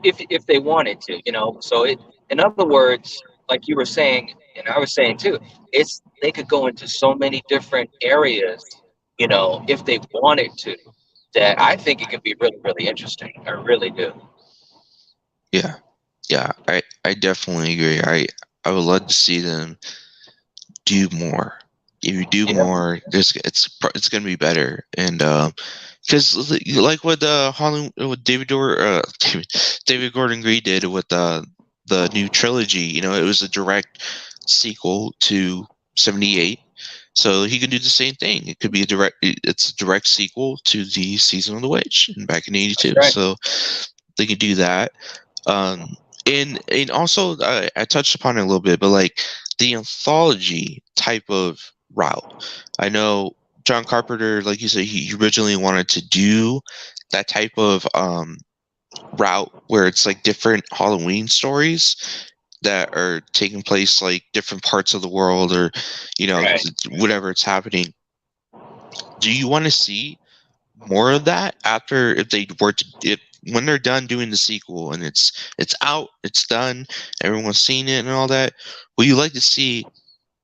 if they wanted to. So in other words, like you were saying, and I was saying too, they could go into so many different areas, if they wanted to, that I think it could be really, really interesting. I really do. yeah, yeah. I definitely agree. I would love to see them do more. If you do Yeah, more, it's gonna be better. And because like what Hollywood, what David Gordon Green did with the new trilogy, it was a direct sequel to 78. So he can do the same thing. It could be it's a direct sequel to the Season of the Witch back in that's '82. right. So they could do that. um and also I touched upon it a little bit, but like the anthology type of route, I know John Carpenter, like you said, he originally wanted to do that type of route where it's like different Halloween stories that are taking place like different parts of the world, or Right. whatever it's happening. Do you want to see more of that after, if they were to it when they're done doing the sequel and it's out, it's done, everyone's seen it and all that? Would you like to see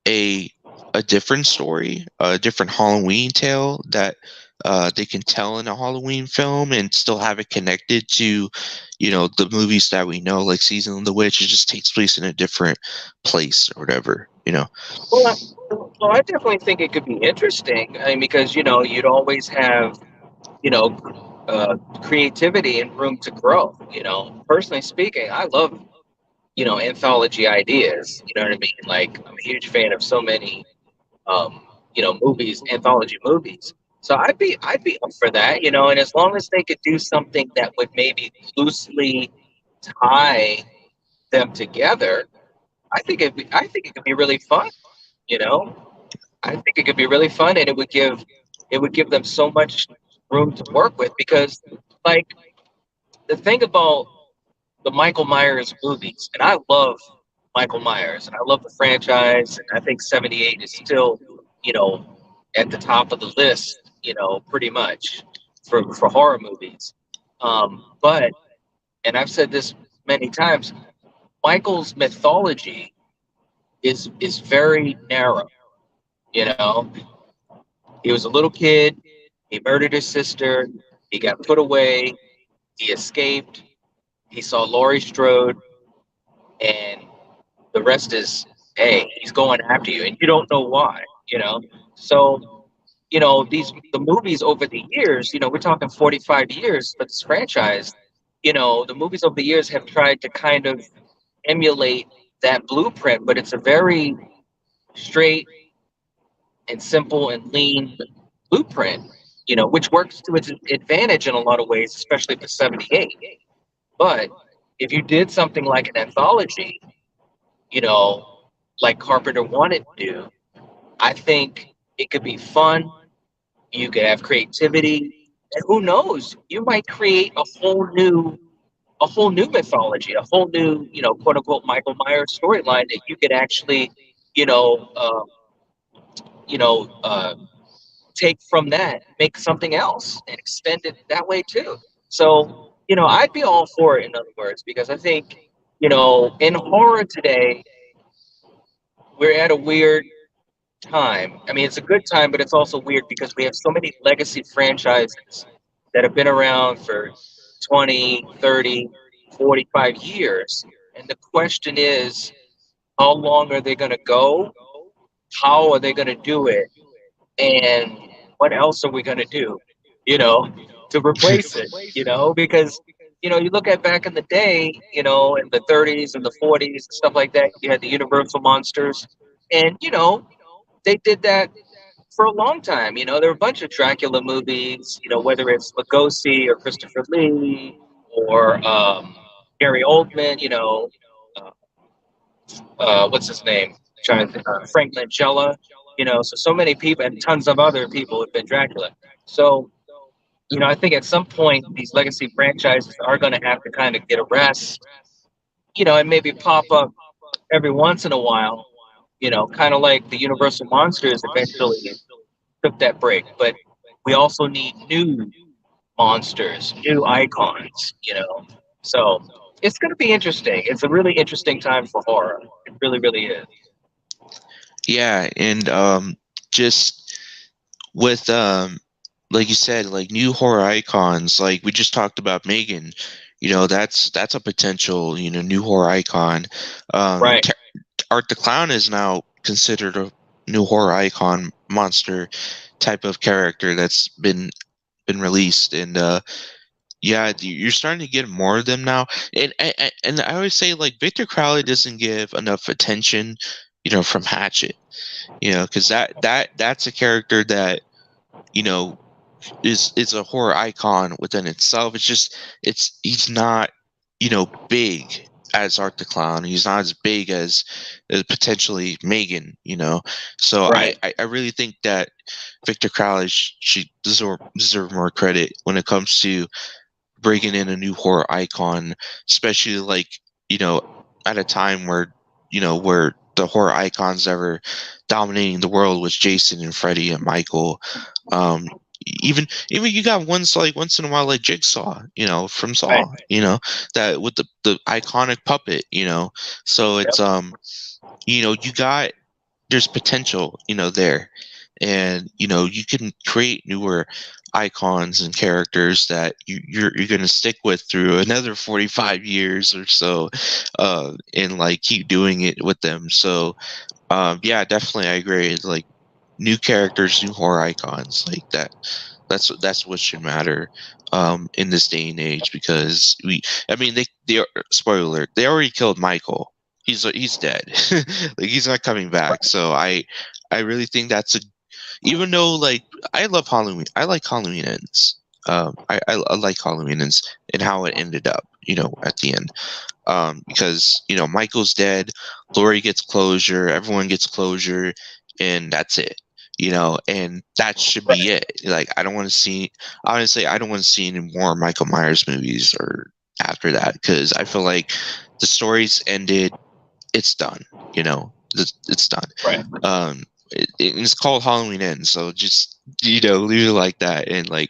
a a different story, a different Halloween tale that they can tell in a Halloween film and still have it connected to the movies that we know, like Season of the Witch? It just takes place in a different place or whatever. Well, I definitely think it could be interesting. I mean, because you'd always have you know creativity and room to grow. Personally speaking, I love anthology ideas. You know what I mean? Like I'm a huge fan of so many movies, anthology movies. So I'd be up for that, and as long as they could do something that would maybe loosely tie them together, I think it could be really fun, you know. I think it could be really fun, and it would give them so much room to work with because, like, the thing about the Michael Myers movies, and I love Michael Myers, and I love the franchise, and I think '78 is still, you know, at the top of the list, pretty much for horror movies. But and I've said this many times, Michael's mythology is very narrow. You know, he was a little kid, he murdered his sister, he got put away, he escaped, he saw Laurie Strode, and the rest is, hey, he's going after you, and you don't know why. So, the movies over the years, we're talking 45 years for this franchise. The movies over the years have tried to kind of emulate that blueprint, but it's a very straight and simple and lean blueprint. which works to its advantage in a lot of ways, especially for 78. But if you did something like an anthology, you know, like Carpenter wanted to do, I think it could be fun. You could have creativity, and who knows, you might create a whole new mythology, a whole new, quote unquote Michael Myers storyline that you could actually, you know, uh, you know, uh, take from that, make something else, and extend it that way too. So, I'd be all for it. In other words, because I think, in horror today, we're at a weird time. I mean, it's a good time, but it's also weird because we have so many legacy franchises that have been around for 20, 30, 45 years. And the question is, how long are they going to go? How are they going to do it? And what else are we going to do, you know, to replace it, because, you look at back in the day, in the 30s and the 40s and stuff like that, you had the Universal monsters. And, they did that for a long time. There were a bunch of Dracula movies, whether it's Lugosi or Christopher Lee or Gary Oldman, uh, what's his name? Trying to think, Frank Langella, so many people and tons of other people have been Dracula. So, I think at some point these legacy franchises are going to have to kind of get a rest, and maybe pop up every once in a while, kind of like the Universal Monsters eventually took that break. But we also need new monsters, new icons, So it's going to be interesting. It's a really interesting time for horror. It really, really is. Yeah, and just with like you said, like new horror icons, like we just talked about Megan. That's a potential new horror icon. Right. Art the Clown is now considered a new horror icon monster type of character that's been released, and yeah, you're starting to get more of them now. And I always say, like, Victor Crowley doesn't give enough attention, from Hatchet, because that's a character that you know is a horror icon within itself. It's just he's not big as Art the Clown. He's not as big as potentially Megan. So I Right. I really think that Victor Crowley should deserve more credit when it comes to bringing in a new horror icon, especially like at a time where the horror icons that were dominating the world was Jason and Freddy and Michael. Um, even you got ones like once in a while like Jigsaw, from Right. Saw, that with the iconic puppet, So it's Yep. you got there's potential, there. And you can create newer icons and characters that you're going to stick with through another 45 years or so, and like keep doing it with them. So yeah, definitely I agree. Like new characters, new horror icons, like that. That's what should matter in this day and age, because I mean spoiler alert, they already killed Michael. He's dead. Like he's not coming back. So I really think that's a even though like I love Halloween. I like Halloween ends. I like Halloween ends and how it ended up, at the end. Because Michael's dead, Laurie gets closure, everyone gets closure, and that's it. And that should be Right. it. Like I don't want to see, honestly, I don't want to see any more Michael Myers movies or after that, because I feel like the story's ended. It's done. It's done. Right. It's called Halloween Ends, so just leave it like that, and like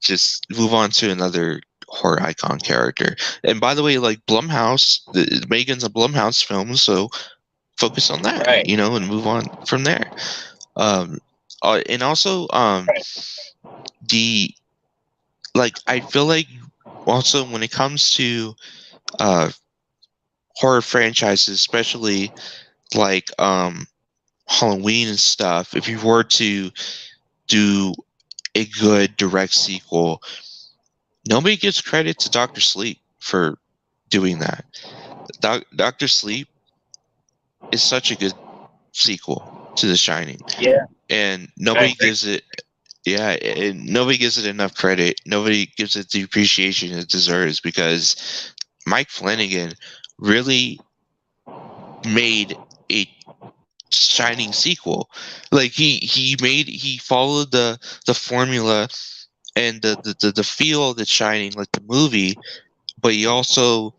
just move on to another horror icon character. And by the way, like Blumhouse, Megan's a Blumhouse film, so focus on that, Right. and move on from there. Um, and also, Right. the like I feel like also when it comes to uh horror franchises, especially like Halloween and stuff, if you were to do a good direct sequel, nobody gives credit to Doctor Sleep for doing that. Doctor Sleep is such a good sequel to The Shining, Yeah. and I nobody agree. gives it Yeah, and nobody gives it enough credit. Nobody gives it the appreciation it deserves because Mike Flanagan really made a shining sequel. Like he followed the formula and the feel that's Shining, like the movie, but he also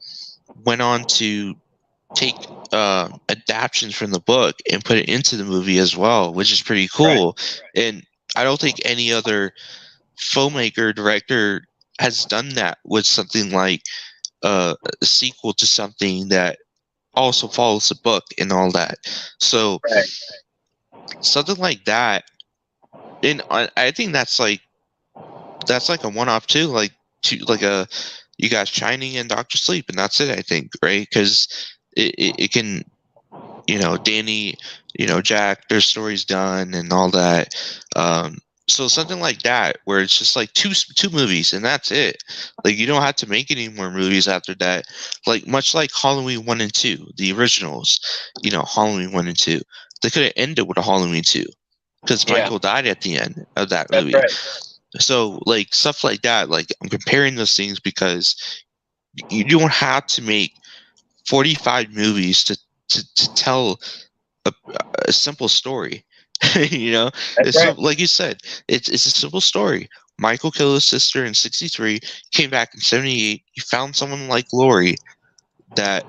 went on to take adaptions from the book and put it into the movie as well, which is pretty Right. cool. And I don't think any other filmmaker director has done that with something like a sequel to something that also follows the book and all that. So Right. something like that, and I think that's like a one off too, like like a you got Shining and Doctor Sleep, and that's it. I think, right? Because it can, Danny, Jack, their story's done and all that. So something like that, where it's just like two movies and that's it. Like you don't have to make any more movies after that. Like much like Halloween 1 and 2, the originals, Halloween 1 and 2. They could have ended with a Halloween 2 because Yeah, Michael died at the end of that that's movie. right. So like stuff like that, like I'm comparing those things because you don't have to make 45 movies to tell a, a simple story. you know, That's it's so right. like you said, it's a simple story. Michael killed his sister in '63, came back in '78. He found someone like Lori that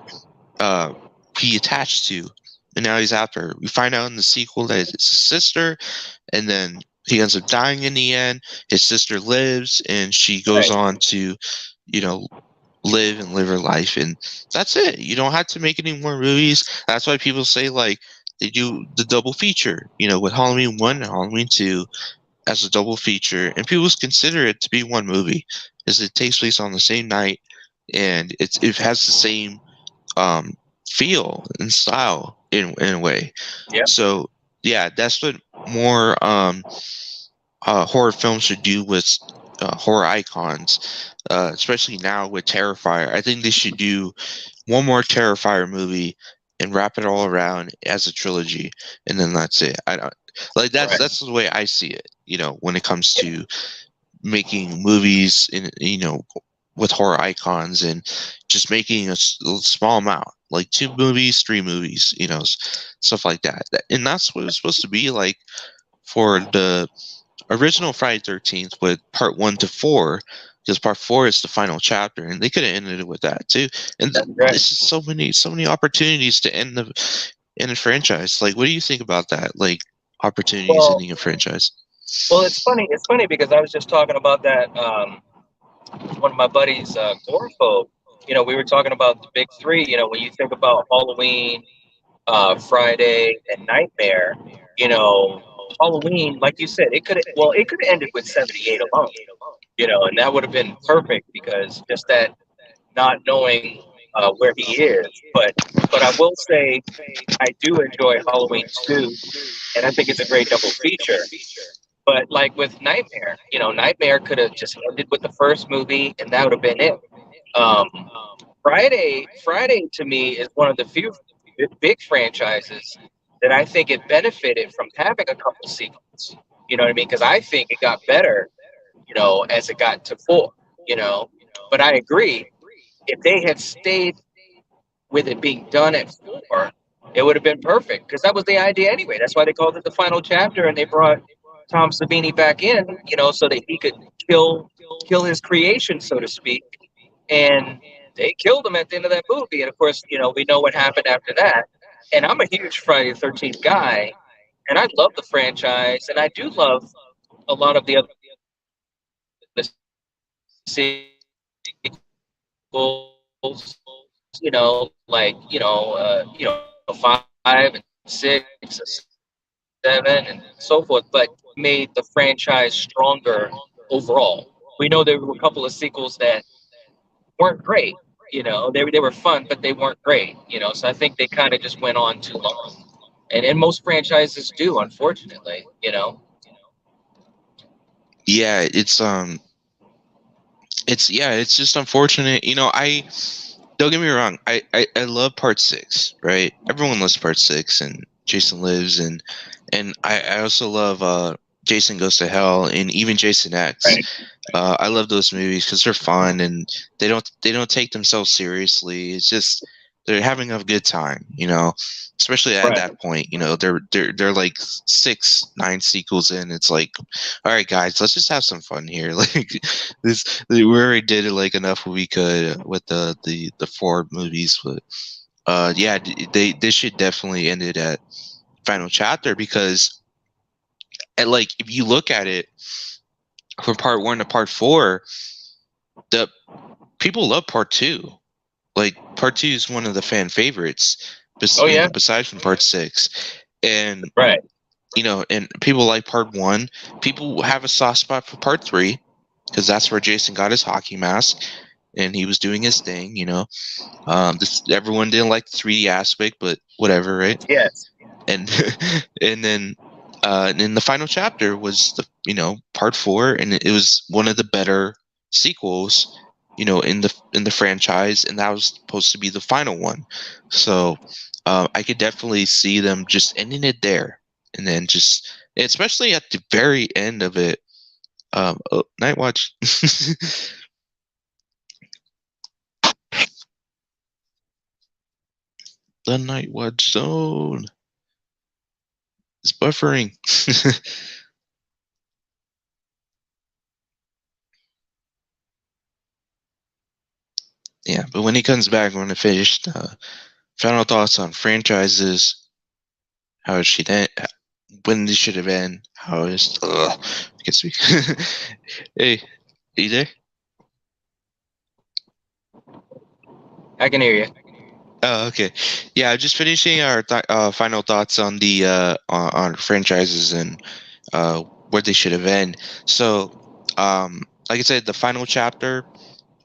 uh, he attached to, and now he's after her. We find out in the sequel that it's his sister, and then he ends up dying in the end. His sister lives, and she goes Right. on to, you know, live her life, and that's it. You don't have to make any more movies. That's why people say like they do the double feature, with Halloween 1 and Halloween 2 as a double feature, and people consider it to be one movie, because it takes place on the same night, and it has the same um, feel and style in a way. Yeah. So yeah, that's what more horror films should do with horror icons, especially now with Terrifier. I think they should do one more Terrifier movie and wrap it all around as a trilogy, and then that's it. I don't like Right. that's the way I see it. When it comes to making movies with horror icons and just making a small amount, like 2 movies, 3 movies, stuff like that. And that's what it's supposed to be like for the original Friday 13th with part 1 to 4, because part 4 is the final chapter, and they could have ended it with that too. And That's right. it's just so many opportunities to end the franchise. Like, what do you think about that? Like, opportunities Well, ending a franchise. well, it's funny. It's funny because I was just talking about that. One of my buddies, Gorpho. We were talking about the big three. When you think about Halloween, Friday, and Nightmare. You know, Halloween, like you said, it could have ended with 78 alone. And that would have been perfect because just that not knowing where he is. But I will say I do enjoy Halloween 2, and I think it's a great double feature. But like with Nightmare, Nightmare could have just ended with the first movie, and that would have been it. Um, Friday to me is one of the few big franchises that I think it benefited from having a couple sequels. You know what I mean? Because I think it got better, as it got to four. You know, but I agree. If they had stayed with it being done at four, it would have been perfect because that was the idea anyway. That's why they called it the final chapter, and they brought Tom Savini back in, so that he could kill kill his creation, so to speak. And they killed him at the end of that movie. And of course, we know what happened after that. And I'm a huge Friday the 13th guy, and I love the franchise, and I do love a lot of the other sequels, five and six and seven and so forth, but made the franchise stronger overall. We know there were a couple of sequels that weren't great. They were fun, but they weren't great. So I think they kind of just went on too long, and most franchises do, unfortunately. Yeah, it's just unfortunate. I don't get me wrong. I love part 6, right? Everyone loves part 6 and Jason Lives, and I also love Jason Goes to Hell, and even Jason X. Right. I love those movies because they're fun and they don't take themselves seriously. It's just they're having a good time, especially at Right. that point. They're like 6, 9 sequels in. It's like, all right, guys, let's just have some fun here. Like we already did it like enough what we could with the 4 movies, but yeah, they should definitely end it at final chapter because like if you look at it from part 1 to part 4, the people love part 2. Like part 2 is one of the fan favorites, Oh yeah. besides from part 6, and Right. and people like part 1. People have a soft spot for part 3 because that's where Jason got his hockey mask and he was doing his thing. Everyone didn't like the 3D aspect, but whatever, right? Yes. And and then the final chapter was the part 4, and it was one of the better sequels in the franchise, and that was supposed to be the final one. So I could definitely see them just ending it there, and then just especially at the very end of it. Nightwatch. The Nightwatch Zone is buffering. Yeah, but when he comes back, we're gonna finish final thoughts on franchises. How it should end, when they should have ended. How is I can speak. Hey, are you there? I can hear you. Oh, okay. Yeah, just finishing our final thoughts on the on franchises and where they should have ended. So, like I said, the final chapter,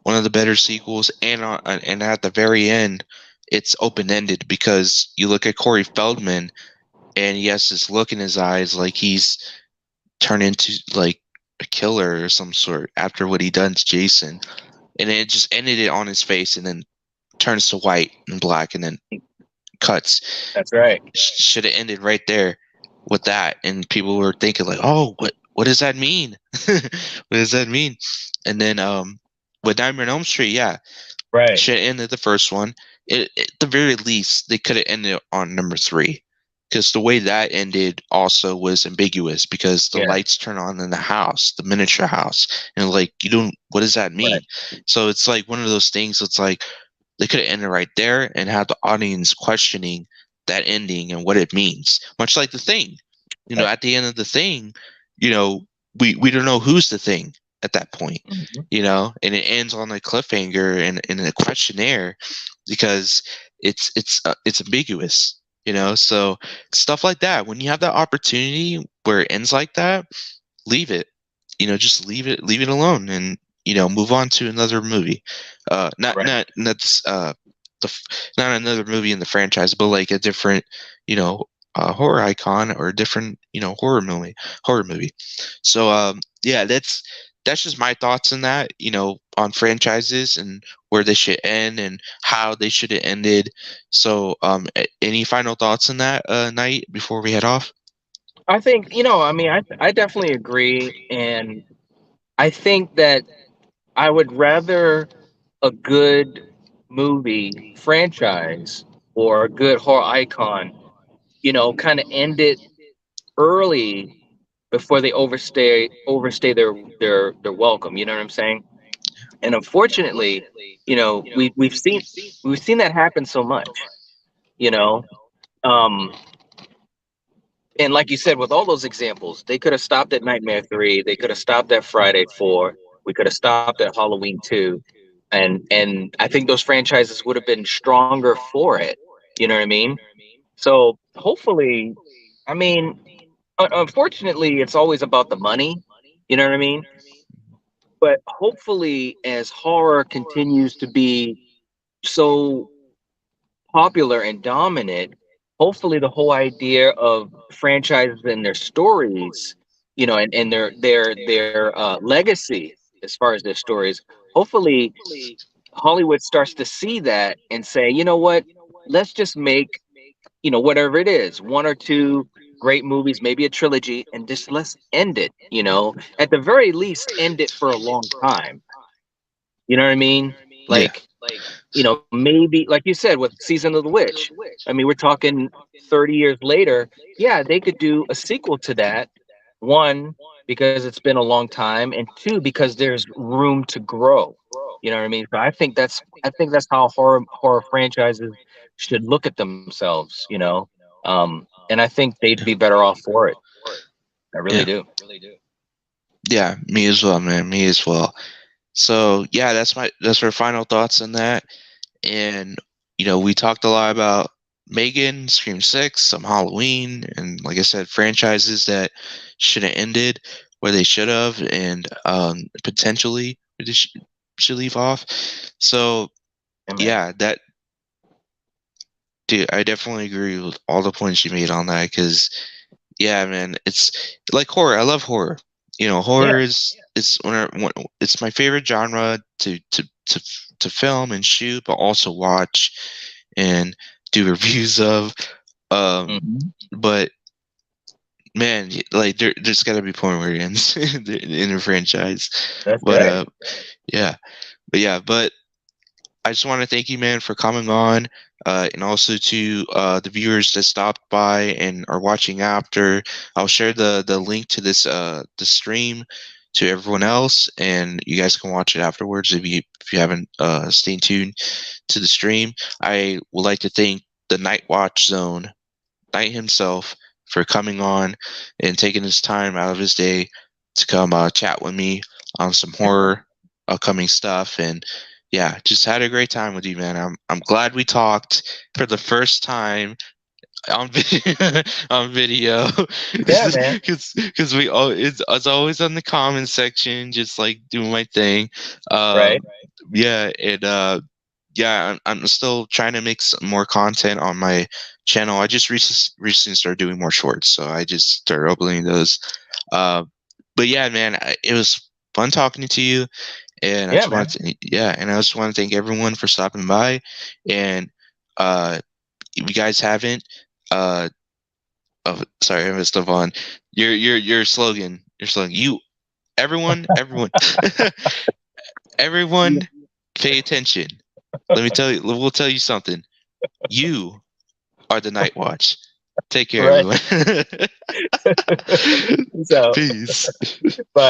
one of the better sequels, and at the very end, it's open ended because you look at Corey Feldman and he has this look in his eyes like he's turned into like a killer or some sort after what he done to Jason, and it just ended it on his face, and then turns to white and black, and then cuts. That's right. Should have ended right there with that, and people were thinking like, "Oh, what does that mean? What does that mean?" And then with Nightmare on Elm Street, yeah, Right. should have ended the first one. At the very least, they could have ended on number 3, because the way that ended also was ambiguous because the Yeah. lights turn on in the house, the miniature house, and like you don't. What does that mean? Right. So it's like one of those things. It's like they could have ended right there and had the audience questioning that ending and what it means. Much like the Thing, Right. at the end of the Thing, you know, we don't know who's the Thing at that point, Mhm. and it ends on a cliffhanger and in a questionnaire because it's ambiguous, So stuff like that, when you have that opportunity where it ends like that, leave it. Just leave it alone, and move on to another movie. Not Right. not not this, not another movie in the franchise, but like a different, you know, horror icon or a different, horror movie. So yeah, that's just my thoughts on that. On franchises and where they should end and how they should have ended. So any final thoughts on that night before we head off? I think, I mean, I definitely agree. And I think that I would rather a good movie franchise or a good horror icon, kind of end it early before they overstay their welcome. You know what I'm saying? And unfortunately, we've seen that happen so much. You know, um, and like you said, with all those examples, they could have stopped at Nightmare 3. They could have stopped at Friday 4. We could have stopped at Halloween 2. And I think those franchises would have been stronger for it. You know what I mean? So hopefully, I mean, unfortunately, it's always about the money. You know what I mean? But hopefully, as horror continues to be so popular and dominant, hopefully the whole idea of franchises and their stories, and their legacy as far as their stories, hopefully Hollywood starts to see that and say, you know what, let's just make, whatever it is, one or two great movies, maybe a trilogy, and just let's end it. At the very least, end it for a long time. You know what I mean? Yeah. Like, maybe like you said with Season of the Witch. I mean, we're talking 30 years later. Yeah, they could do a sequel to that. One, because it's been a long time, and two, because there's room to grow. You know what I mean? So I think that's how horror franchises should look at themselves. And I think they'd be better off for it. I really Yeah. do. Yeah, me as well, man. Me as well. So yeah, that's our final thoughts on that. And we talked a lot about Megan, Scream 6, some Halloween, and like I said, franchises that should have ended where they should have, and potentially where they should leave off. So Yeah, man. yeah, that dude, I definitely agree with all the points you made on that. Because yeah, man, it's like horror. I love horror. Yeah. Horror is it's it's my favorite genre to film and shoot, but also watch and do reviews of. Um, Hmm. but man, like there's got to be a point where it ends in a franchise. That's But right. yeah, but I just want to thank you, man, for coming on, and also to the viewers that stopped by and are watching after. I'll share the link to this the stream to everyone else, and you guys can watch it afterwards if you haven't stayed tuned to the stream. I would like to thank the NightWatch Zone Knight himself for coming on and taking his time out of his day to come chat with me on some horror upcoming stuff. And yeah, just had a great time with you, man. I'm glad we talked for the first time on video, on video, Yeah, man. because we all it's always on the comment section, just like doing my thing. Right. Um, yeah, and yeah, I'm still trying to make some more content on my channel. I just recently started doing more shorts, so I just started uploading those. Uh, but yeah, man, it was fun talking to you, and I Yeah, just wanted man. to, yeah, and I just want to thank everyone for stopping by. And if you guys haven't, uh, oh, sorry, I missed up on your slogan. Everyone, everyone, pay attention. Let me tell you. We'll tell you something. You are the Night Watch. Take care, Right. everyone. So, Peace. bye.